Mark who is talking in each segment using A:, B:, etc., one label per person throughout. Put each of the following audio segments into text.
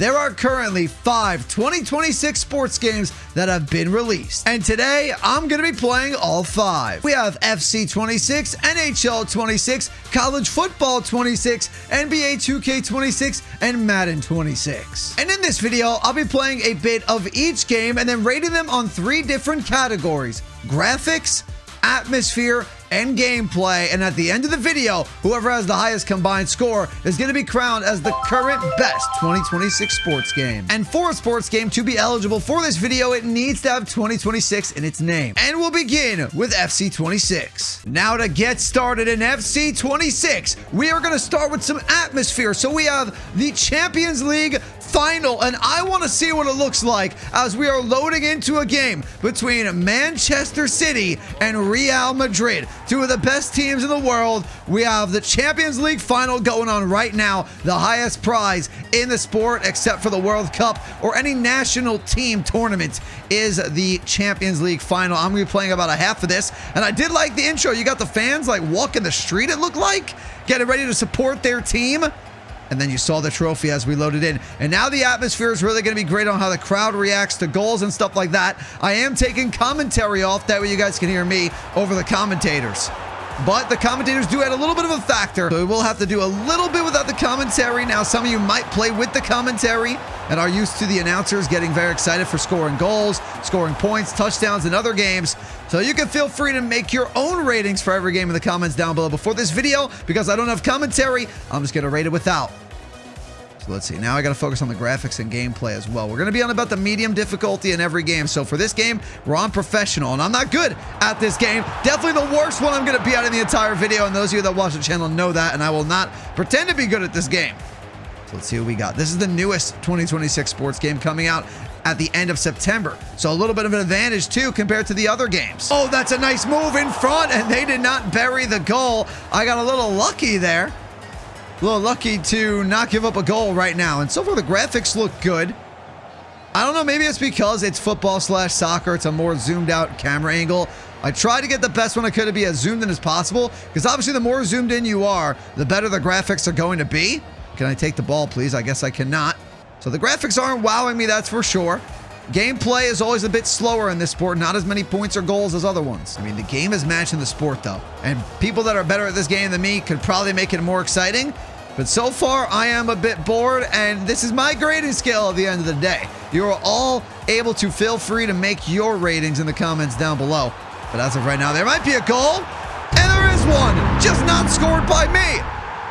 A: There are currently 5 2026 sports games that have been released, and today I'm going to be playing all 5. We have FC 26, NHL 26, College Football 26, NBA 2K 26, and Madden 26. And in this video, I'll be playing a bit of each game and then rating them on 3 different categories: graphics, atmosphere, and gameplay. And at the end of the video, whoever has the highest combined score is going to be crowned as the current best 2026 sports game. And for a sports game to be eligible for this video, it needs to have 2026 in its name. And we'll begin with FC 26. Now, to get started in FC 26, we are going to start with some atmosphere. So we have the Champions League final, and I want to see what it looks like as we are loading into a game between Manchester City and Real Madrid, 2 of the best teams in the world. We have the Champions League final going on right now, the highest prize in the sport except for the World Cup or any national team tournament is the Champions League final. I'm going to be playing about a half of this, and I did like the intro. You got the fans like walking the street, it looked like, getting ready to support their team. And then you saw the trophy as we loaded in. And now the atmosphere is really going to be great on how the crowd reacts to goals and stuff like that. I am taking commentary off. That way you guys can hear me over the commentators. But the commentators do add a little bit of a factor. So we will have to do a little bit without the commentary. Now, some of you might play with the commentary and are used to the announcers getting very excited for scoring goals, scoring points, touchdowns, and other games. So you can feel free to make your own ratings for every game in the comments down below. Before this video, because I don't have commentary, I'm just going to rate it without. So let's see. Now I got to focus on the graphics and gameplay as well. We're going to be on about the medium difficulty in every game. So for this game, we're on professional, and I'm not good at this game. Definitely the worst one I'm going to be at in the entire video, and those of you that watch the channel know that, and I will not pretend to be good at this game. So let's see what we got. This is the newest 2026 sports game coming out at the end of September. So a little bit of an advantage too compared to the other games. Oh, that's a nice move in front, and they did not bury the goal. I got a little lucky there. A little lucky to not give up a goal right now. And so far the graphics look good. I don't know, maybe it's because it's football/soccer. It's a more zoomed out camera angle. I tried to get the best one I could to be as zoomed in as possible, because obviously the more zoomed in you are, the better the graphics are going to be. Can I take the ball, please? I guess I cannot. So the graphics aren't wowing me, that's for sure. Gameplay is always a bit slower in this sport, not as many points or goals as other ones. I mean, the game is matching the sport, though. And people that are better at this game than me could probably make it more exciting. But so far, I am a bit bored, and this is my grading scale at the end of the day. You are all able to feel free to make your ratings in the comments down below. But as of right now, there might be a goal, and there is one, just not scored by me.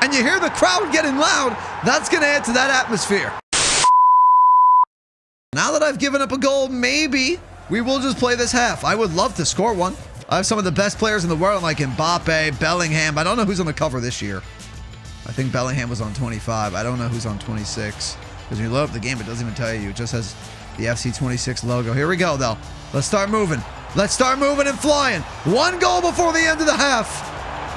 A: And you hear the crowd getting loud. That's going to add to that atmosphere. Now that I've given up a goal, maybe we will just play this half. I would love to score one. I have some of the best players in the world, like Mbappe, Bellingham. I don't know who's on the cover this year. I think Bellingham was on 25. I don't know who's on 26. Because when you load up the game, it doesn't even tell you. It just has the FC 26 logo. Here we go, though. Let's start moving. Let's start moving and flying. 1 goal before the end of the half.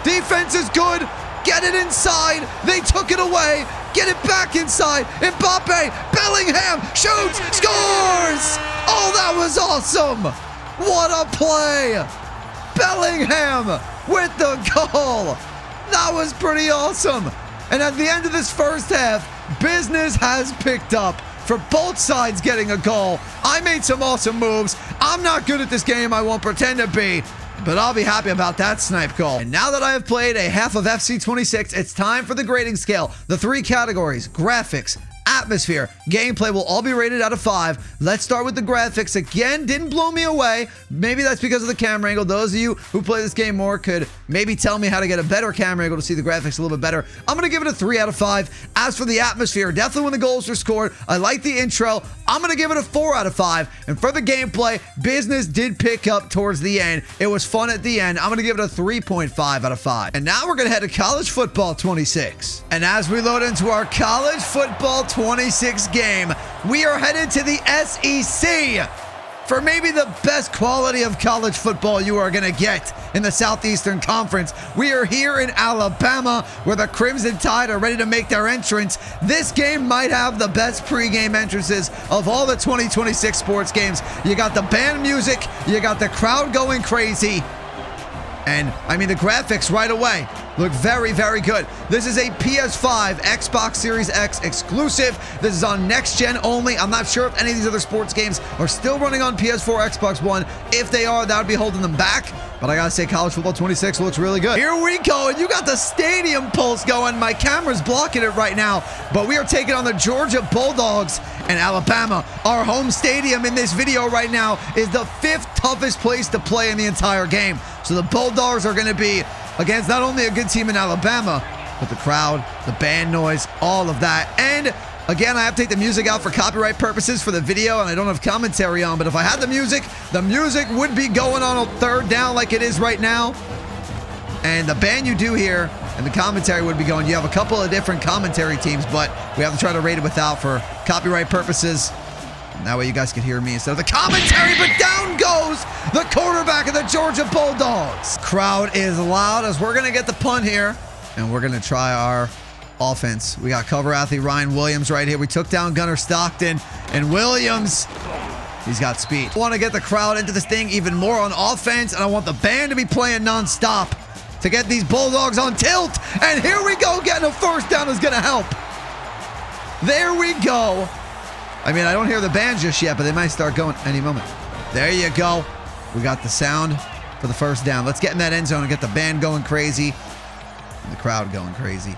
A: Defense is good. Get it inside. They took it away. Get it back inside. Mbappe, Bellingham, shoots, scores. Oh, that was awesome. What a play. Bellingham with the goal. That was pretty awesome. And at the end of this first half, business has picked up for both sides getting a goal. I made some awesome moves. I'm not good at this game. I won't pretend to be. But I'll be happy about that snipe goal. And now that I have played a half of FC 26, it's time for the grading scale. The 3 categories: graphics, atmosphere, gameplay will all be rated out of 5. Let's start with the graphics. Again, didn't blow me away. Maybe that's because of the camera angle. Those of you who play this game more could maybe tell me how to get a better camera angle to see the graphics a little bit better. I'm going to give it a 3 out of 5. As for the atmosphere, definitely when the goals are scored, I like the intro. I'm going to give it a 4 out of 5. And for the gameplay, business did pick up towards the end. It was fun at the end. I'm going to give it a 3.5 out of 5. And now we're going to head to College Football 26. And as we load into our College Football 26 game, we are headed to the SEC for maybe the best quality of college football you are going to get in the Southeastern Conference. We are here in Alabama, where the Crimson Tide are ready to make their entrance. This game might have the best pregame entrances of all the 2026 sports games. You got the band music, you got the crowd going crazy, and I mean the graphics right away. look very, very good. This is a PS5 Xbox Series X exclusive. This is on next gen only. I'm not sure if any of these other sports games are still running on PS4, Xbox One. If they are, that would be holding them back. But I gotta say, College Football 26 looks really good. Here we go, and you got the stadium pulse going. My camera's blocking it right now, but we are taking on the Georgia Bulldogs and Alabama. Our home stadium in this video right now is the 5th toughest place to play in the entire game. So the Bulldogs are gonna be against not only a good team in Alabama, but the crowd, the band noise, all of that. And again, I have to take the music out for copyright purposes for the video, and I don't have commentary on, but if I had the music would be going on a 3rd down like it is right now. And the band you do hear and the commentary would be going. You have a couple of different commentary teams, but we have to try to rate it without for copyright purposes. And that way you guys can hear me instead of the commentary, but down goes the quarterback of the Georgia Bulldogs. Crowd is loud as we're going to get the punt here, and we're going to try our offense. We got cover athlete Ryan Williams right here. We took down Gunnar Stockton, and Williams, he's got speed. I want to get the crowd into this thing even more on offense, and I want the band to be playing nonstop to get these Bulldogs on tilt. And here we go. Getting a 1st down is going to help. There we go. I mean, I don't hear the band just yet, but they might start going any moment. There you go. We got the sound for the 1st down. Let's get in that end zone and get the band going crazy and the crowd going crazy.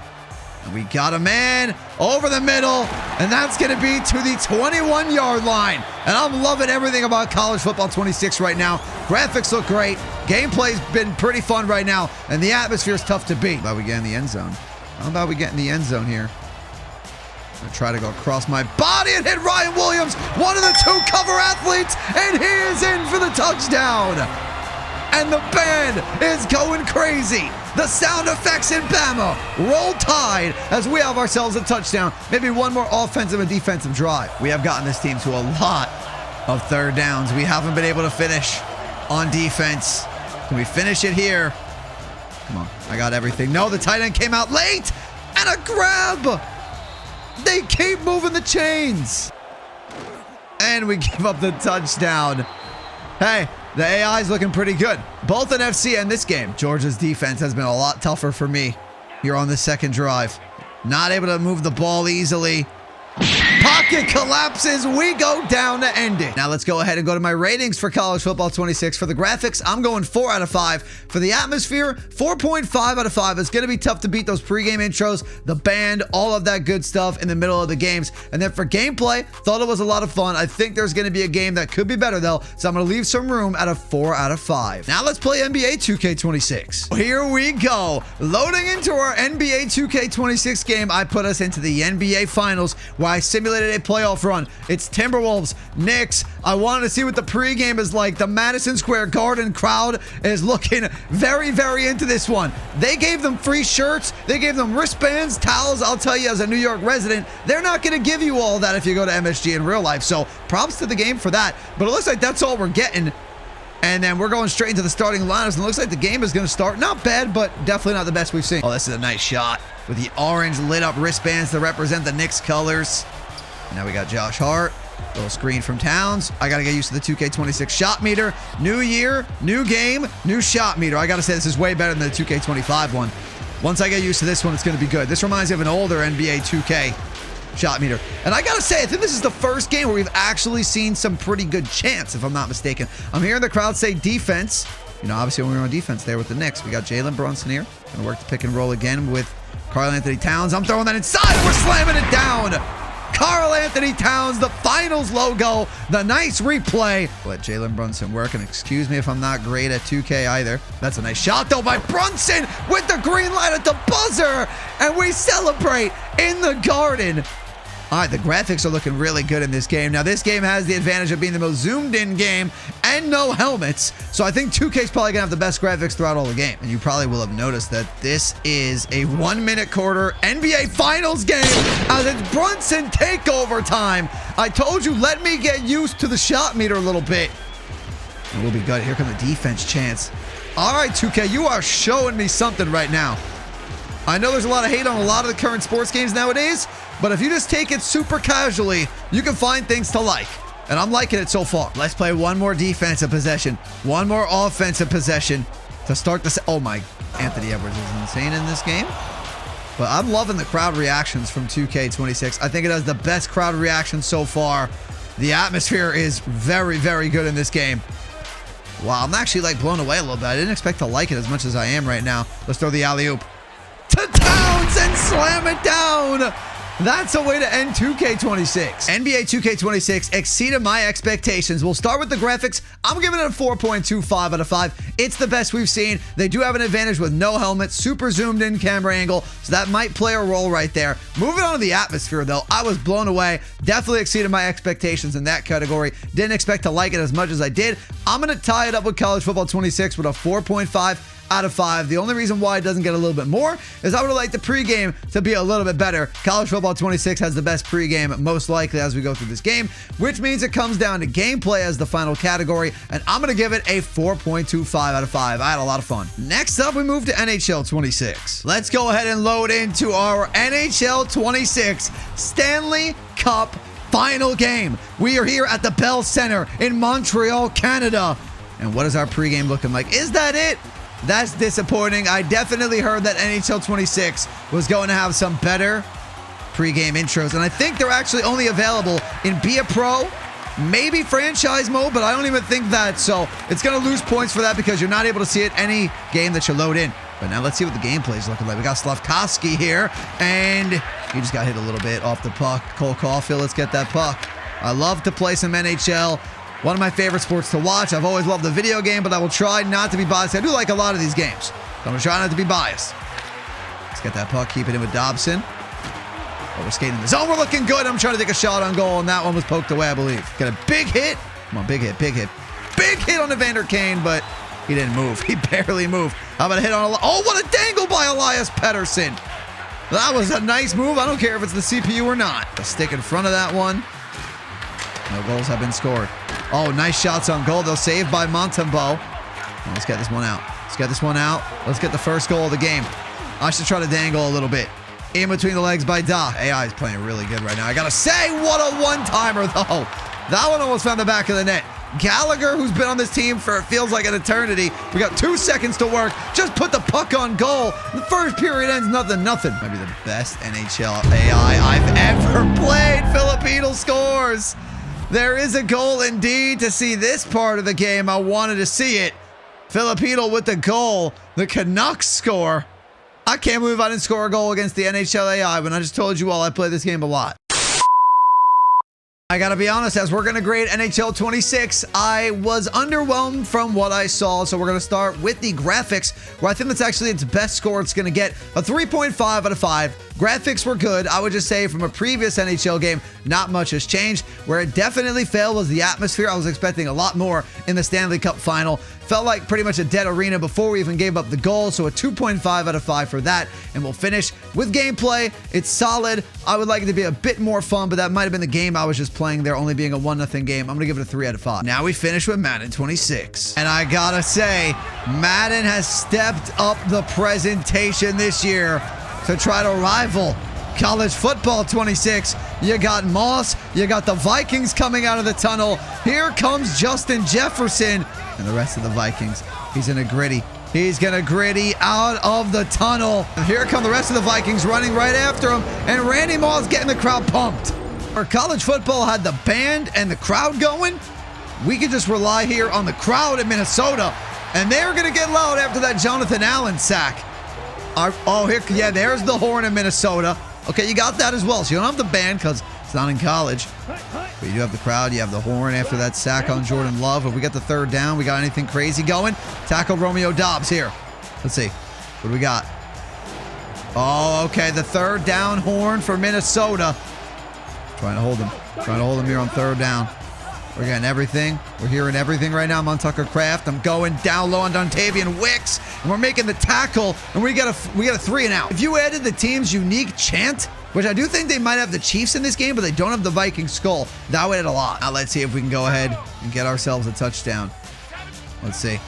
A: And we got a man over the middle, and that's going to be to the 21-yard line. And I'm loving everything about College Football 26 right now. Graphics look great. Gameplay's been pretty fun right now, and the atmosphere is tough to beat. How about we get in the end zone? How about we get in the end zone here? I'm going to try to go across my body and hit Ryan Williams, one of the 2 cover athletes, and he is in for the touchdown. And the band is going crazy. The sound effects in Bama roll tide as we have ourselves a touchdown. Maybe one more offensive and defensive drive. We have gotten this team to a lot of 3rd downs. We haven't been able to finish on defense. Can we finish it here? Come on, I got everything. No, the tight end came out late, and a grab. They keep moving the chains. And we give up the touchdown. Hey, the AI is looking pretty good. Both in FC and this game. Georgia's defense has been a lot tougher for me here on the 2nd drive. Not able to move the ball easily. Pocket collapses. We go down to end it. Now let's go ahead and go to my ratings for College Football 26. For the graphics, I'm going 4 out of 5. For the atmosphere, 4.5 out of 5. It's going to be tough to beat those pregame intros, the band, all of that good stuff in the middle of the games. And then for gameplay, thought it was a lot of fun. I think there's going to be a game that could be better though, so I'm going to leave some room at a 4 out of 5. Now let's play NBA 2K26. Here we go. Loading into our NBA 2K26 game, I put us into the NBA Finals where I simulated a playoff run. It's Timberwolves, Knicks. I wanted to see what the pregame is like. The Madison Square Garden crowd is looking very, very into this one. They gave them free shirts. They gave them wristbands, towels. I'll tell you, as a New York resident, they're not going to give you all that if you go to MSG in real life. So props to the game for that. But it looks like that's all we're getting. And then we're going straight into the starting lineups. And it looks like the game is going to start. Not bad, but definitely not the best we've seen. Oh, this is a nice shot with the orange lit up wristbands to represent the Knicks colors. Now we got Josh Hart. Little screen from Towns. I got to get used to the 2K26 shot meter. New year, new game, new shot meter. I got to say this is way better than the 2K25 one. Once I get used to this one, it's going to be good. This reminds me of an older NBA 2K shot meter. And I got to say, I think this is the first game where we've actually seen some pretty good chance, if I'm not mistaken. I'm hearing the crowd say defense. You know, obviously when we were on defense there with the Knicks, we got Jalen Brunson here. Going to work the pick and roll again with Karl-Anthony Towns. I'm throwing that inside. We're slamming it down. Karl-Anthony Towns, the finals logo, the nice replay. Let Jalen Brunson work, and excuse me if I'm not great at 2K either. That's a nice shot, though, by Brunson with the green light at the buzzer, and we celebrate in the Garden. All right, the graphics are looking really good in this game. Now, this game has the advantage of being the most zoomed-in game and no helmets, so I think 2K is probably going to have the best graphics throughout all the game. And you probably will have noticed that this is a 1-minute quarter NBA Finals game as it's Brunson takeover time. I told you, let me get used to the shot meter a little bit. And we'll be good. Here come the defense chance. All right, 2K, you are showing me something right now. I know there's a lot of hate on a lot of the current sports games nowadays, but if you just take it super casually, you can find things to like. And I'm liking it so far. Let's play one more defensive possession. One more offensive possession to start this. Oh my Anthony Edwards is insane in this game. But I'm loving the crowd reactions from 2K26. I think it has the best crowd reaction so far. The atmosphere is very, very good in this game. Wow, I'm actually like blown away a little bit. I didn't expect to like it as much as I am right now. Let's throw the alley-oop to Towns and slam it down. That's a way to end 2K26. NBA 2K26 exceeded my expectations. We'll start with the graphics. I'm giving it a 4.25 out of 5. It's the best we've seen. They do have an advantage with no helmet, super zoomed in camera angle, so that might play a role right there. Moving on to the atmosphere, though, I was blown away. Definitely exceeded my expectations in that category. Didn't expect to like it as much as I did. I'm going to tie it up with College Football 26 with a 4.5 out of 5. The only reason why it doesn't get a little bit more is I would have liked the pregame to be a little bit better. College Football 26 has the best pregame, most likely, as we go through this game, which means it comes down to gameplay as the final category, and I'm going to give it a 4.25 out of 5. I had a lot of fun. Next up, we move to NHL 26. Let's go ahead and load into our NHL 26 Stanley Cup final game. We are here at the Bell Center in Montreal, Canada. And what is our pregame looking like? Is that it? That's disappointing. I definitely heard that NHL 26 was going to have some better pregame intros, and I think they're actually only available in Be a Pro, maybe franchise mode, but I don't even think that, so it's going to lose points for that because you're not able to see it any game that you load in. But now let's see what the gameplay is looking like. We got Slavkovsky here, and he just got hit a little bit off the puck. Cole Caulfield, let's get that puck. I love to play some NHL. One of my favorite sports to watch. I've always loved the video game, but I will try not to be biased. I do like a lot of these games, so I'm going to try not to be biased. Let's get that puck, keep it in with Dobson. Oh, we're skating the zone. We're looking good. I'm trying to take a shot on goal, and that one was poked away, I believe. Got a big hit. Come on, big hit, big hit. Big hit on Evander Kane, but he didn't move. He barely moved. How about a hit on oh, what a dangle by Elias Pettersson. That was a nice move. I don't care if it's the CPU or not. A stick in front of that one. No goals have been scored. Oh, nice shots on goal. They'll save by Montembeault. Let's get this one out. Let's get this one out. Let's get the first goal of the game. I should try to dangle a little bit. In between the legs by Da. AI is playing really good right now. I gotta say, what a one-timer, though. That one almost found the back of the net. Gallagher, who's been on this team for it feels like an eternity. We got 2 seconds to work. Just put the puck on goal. The first period ends nothing. Might be the best NHL AI I've ever played. Filipino scores. There is a goal indeed. To see this part of the game, I wanted to see it. Filipino with the goal. The Canucks score. I can't believe I didn't score a goal against the NHL AI when I just told you all I play this game a lot. I gotta be honest, as we're gonna grade NHL 26, I was underwhelmed from what I saw, so we're gonna start with the graphics, where I think that's actually its best score it's gonna get, a 3.5 out of 5. Graphics were good. I would just say from a previous NHL game, not much has changed. Where it definitely failed was the atmosphere. I was expecting a lot more in the Stanley Cup final. Felt like pretty much a dead arena before we even gave up the goal, so a 2.5 out of 5 for that. And we'll finish with gameplay. It's solid. I would like it to be a bit more fun, but that might have been the game I was just playing there, only being a 1-0 game. I'm going to give it a 3 out of 5. Now we finish with Madden 26. And I gotta say, Madden has stepped up the presentation this year to try to rival College Football 26. You got Moss. You got the Vikings coming out of the tunnel. Here comes Justin Jefferson and the rest of the Vikings. He's in a gritty. He's going to gritty out of the tunnel. And here come the rest of the Vikings running right after him. And Randy Moss getting the crowd pumped. Where college football had the band and the crowd going, we could just rely here on the crowd in Minnesota. And they're going to get loud after that Jonathan Allen sack. There's the horn in Minnesota. Okay, you got that as well. So you don't have the band because it's not in college. But you do have the crowd. You have the horn after that sack on Jordan Love. If we got the third down, we got anything crazy going? Tackle Romeo Dobbs here. Let's see. What do we got? Oh, okay. The third down horn for Minnesota. Trying to hold him. Trying to hold him here on third down. We're getting everything. We're hearing everything right now. I'm on Tucker Kraft. I'm going down low on Dontavian Wicks. And we're making the tackle. And we got a 3 and out. If you added the team's unique chant, which I do think they might have the Chiefs in this game, but they don't have the Viking skull, that would add a lot. Now let's see if we can go ahead and get ourselves a touchdown. Let's see.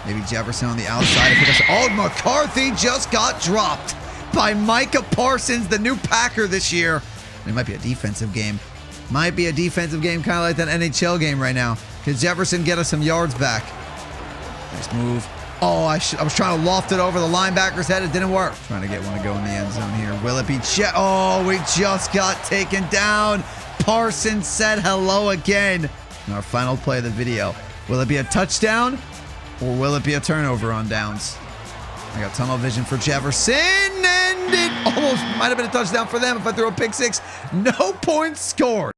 A: Maybe Jefferson on the outside. Oh, McCarthy just got dropped by Micah Parsons, the new Packer this year. It might be a defensive game. Might be a defensive game, kind of like that NHL game right now. Can Jefferson get us some yards back? Nice move. Oh, I was trying to loft it over the linebacker's head. It didn't work. Trying to get one to go in the end zone here. Will it be Oh, we just got taken down. Parsons said hello again. In our final play of the video. Will it be a touchdown or will it be a turnover on downs? I got tunnel vision for Jefferson, and it almost might have been a touchdown for them if I threw a pick six. No points scored.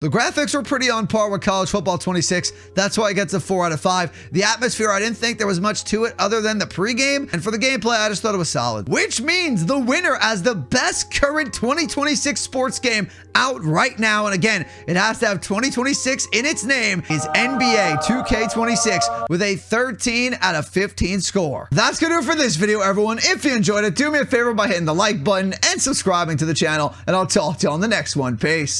A: The graphics were pretty on par with College Football 26. That's why it gets a 4 out of 5. The atmosphere, I didn't think there was much to it other than the pregame. And for the gameplay, I just thought it was solid. Which means the winner as the best current 2026 sports game out right now. And again, it has to have 2026 in its name, is NBA 2K26 with a 13 out of 15 score. That's going to do it for this video, everyone. If you enjoyed it, do me a favor by hitting the like button and subscribing to the channel. And I'll talk to you on the next one. Peace.